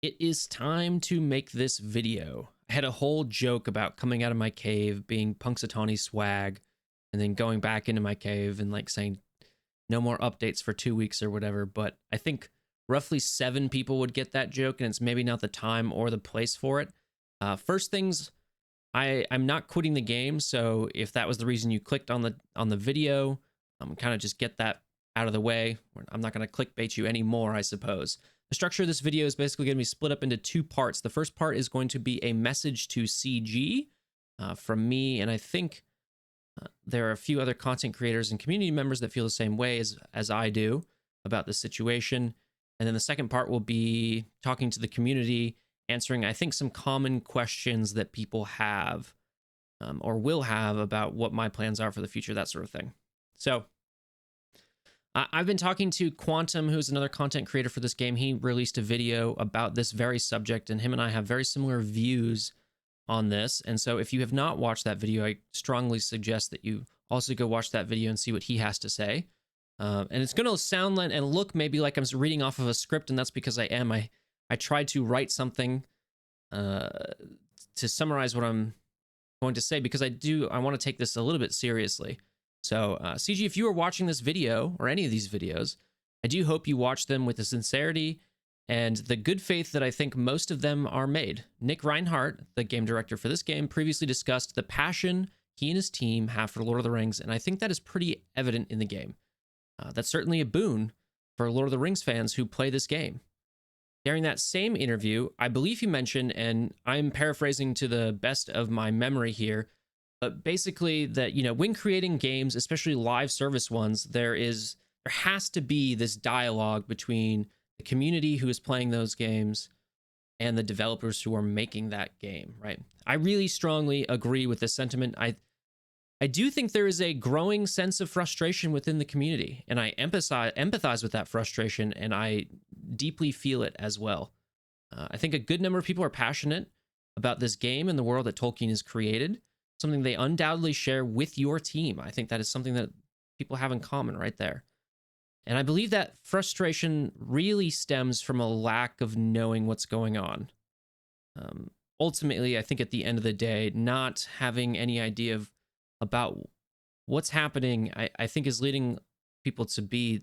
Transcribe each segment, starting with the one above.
It is time to make this video. I had a whole joke about coming out of my cave, being Punxsutawney swag, and then going back into my cave and like saying no more updates for 2 weeks or whatever. But I think roughly 7 people would get that joke, and it's maybe not the time or the place for it. First things, I'm not quitting the game, so if that was the reason you clicked on the video, kind of just get that out of the way. I'm not going to clickbait you anymore, I suppose. The structure of this video is basically going to be split up into 2 parts. The first part is going to be a message to CG from me, and I think there are a few other content creators and community members that feel the same way as I do about this situation. And then the second part will be talking to the community, answering, I think, some common questions that people have or will have about what my plans are for the future, that sort of thing. So I've been talking to Quantum, who's another content creator for this game. He released a video about this very subject, and him and I have very similar views on this. And so if you have not watched that video, I strongly suggest that you also go watch that video and see what he has to say. And it's going to sound and look maybe like I'm reading off of a script, and that's because I am. I tried to write something to summarize what I'm going to say, because I want to take this a little bit seriously. So CG, if you are watching this video or any of these videos, I do hope you watch them with the sincerity and the good faith that I think most of them are made. Nick Reinhardt, the game director for this game, previously discussed the passion he and his team have for Lord of the Rings, and I think that is pretty evident in the game. That's certainly a boon for Lord of the Rings fans who play this game. During that same interview, I believe he mentioned, and I'm paraphrasing to the best of my memory here, but basically that, when creating games, especially live service ones, there has to be this dialogue between the community who is playing those games and the developers who are making that game, right? I really strongly agree with this sentiment. I do think there is a growing sense of frustration within the community, and I empathize with that frustration, and I deeply feel it as well. I think a good number of people are passionate about this game and the world that Tolkien has created, something they undoubtedly share with your team. I think that is something that people have in common right there. And I believe that frustration really stems from a lack of knowing what's going on. Ultimately, I think at the end of the day, not having any idea about what's happening, I think is leading people to the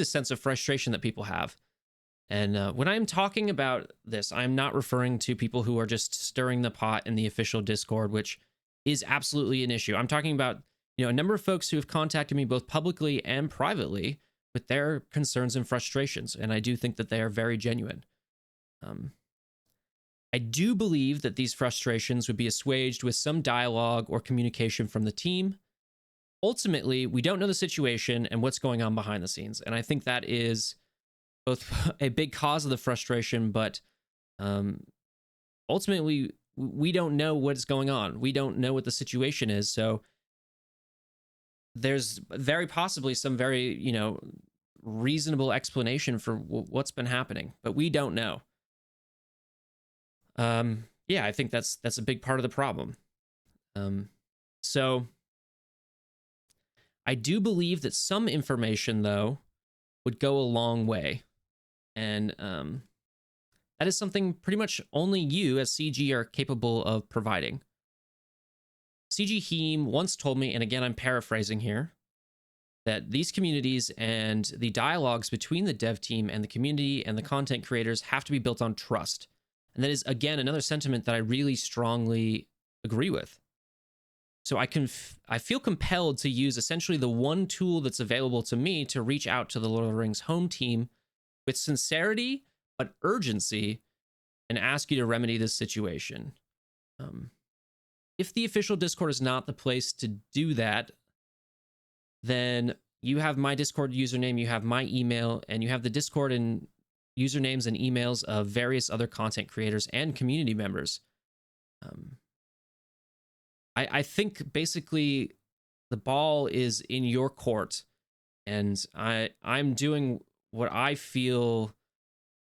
sense of frustration that people have. And when I'm talking about this, I'm not referring to people who are just stirring the pot in the official Discord, which is absolutely an issue. I'm talking about, a number of folks who have contacted me both publicly and privately with their concerns and frustrations, and I do think that they are very genuine. I do believe that these frustrations would be assuaged with some dialogue or communication from the team. Ultimately, we don't know the situation and what's going on behind the scenes, and I think that is both a big cause of the frustration, but ultimately, we don't know what's going on. We don't know what the situation is, so there's very possibly some very, reasonable explanation for what's been happening, but we don't know. Yeah, I think that's a big part of the problem. So I do believe that some information, though, would go a long way. And that is something pretty much only you as CG are capable of providing. CG Heem once told me, and again, I'm paraphrasing here, that these communities and the dialogues between the dev team and the community and the content creators have to be built on trust. And that is, again, another sentiment that I really strongly agree with. So I feel compelled to use essentially the one tool that's available to me to reach out to the Lord of the Rings home team with sincerity but urgency and ask you to remedy this situation. If the official Discord is not the place to do that, then you have my Discord username, you have my email, and you have the Discord and usernames and emails of various other content creators and community members. I think basically the ball is in your court, and I'm doing what I feel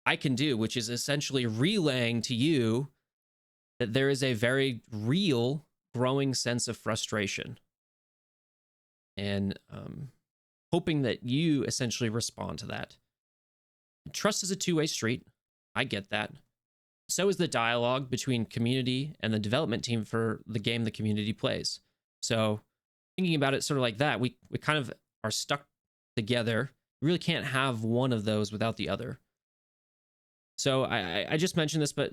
I can do, which is essentially relaying to you that there is a very real growing sense of frustration, and hoping that you essentially respond to that. Trust is a two-way street. I get that. So is the dialogue between community and the development team for the game the community plays. So thinking about it sort of like that, we kind of are stuck together. We really can't have one of those without the other. So I just mentioned this, but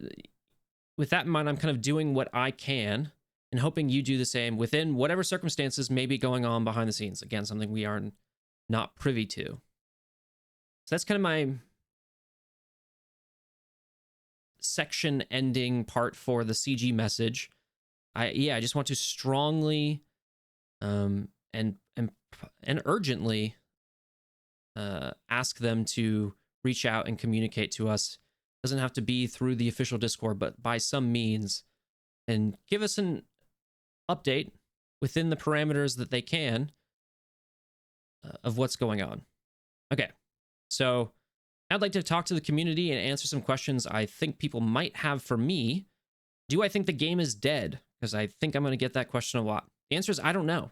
with that in mind, I'm kind of doing what I can and hoping you do the same within whatever circumstances may be going on behind the scenes. Again, something we are not privy to. So that's kind of my section ending part for the CG message. I just want to strongly and urgently ask them to reach out and communicate to us. Doesn't have to be through the official Discord, but by some means, and give us an update within the parameters that they can of what's going on. Okay, so I'd like to talk to the community and answer some questions I think people might have for me. Do I think the game is dead? Because I think I'm going to get that question a lot. The answer is I don't know.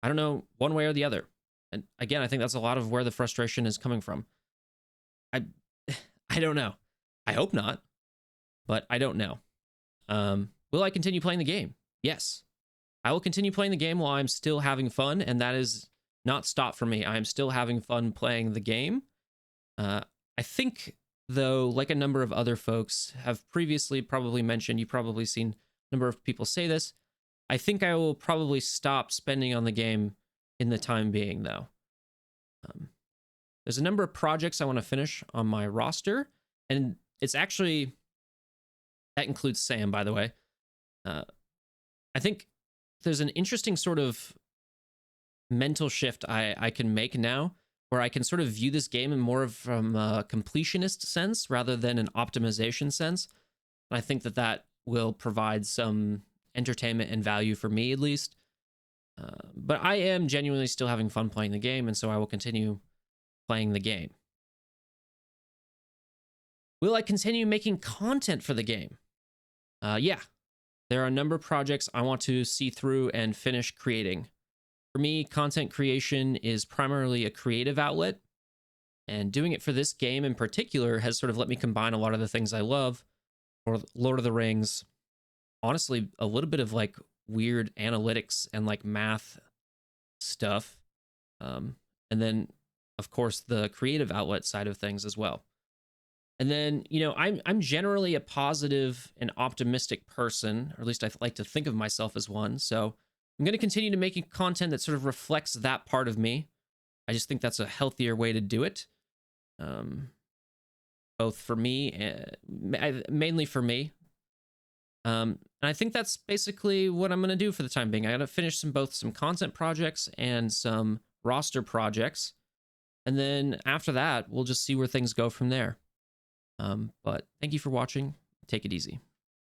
I don't know one way or the other. And again, I think that's a lot of where the frustration is coming from. I don't know. I hope not, but I don't know. Will I continue playing the game? Yes. I will continue playing the game while I'm still having fun, and that is not stopped for me. I am still having fun playing the game. I think, though, like a number of other folks have previously probably mentioned, you've probably seen a number of people say this, I think I will probably stop spending on the game in the time being, though. There's a number of projects I want to finish on my roster, and it's actually, that includes Sam, by the way. I think there's an interesting sort of mental shift I can make now, where I can sort of view this game in more of from a completionist sense rather than an optimization sense. And I think that will provide some entertainment and value for me, at least. But I am genuinely still having fun playing the game, and so I will continue playing the game. Will I continue making content for the game? Yeah. There are a number of projects I want to see through and finish creating. For me, content creation is primarily a creative outlet, and doing it for this game in particular has sort of let me combine a lot of the things I love, or Lord of the Rings, honestly, a little bit of like weird analytics and like math stuff, and then, of course, the creative outlet side of things as well. And then, you know, I'm generally a positive and optimistic person, or at least I like to think of myself as one. So I'm going to continue to making content that sort of reflects that part of me. I just think that's a healthier way to do it, both for me, mainly for me. And I think that's basically what I'm going to do for the time being. I got to finish both some content projects and some roster projects. And then after that, we'll just see where things go from there. But thank you for watching. Take it easy.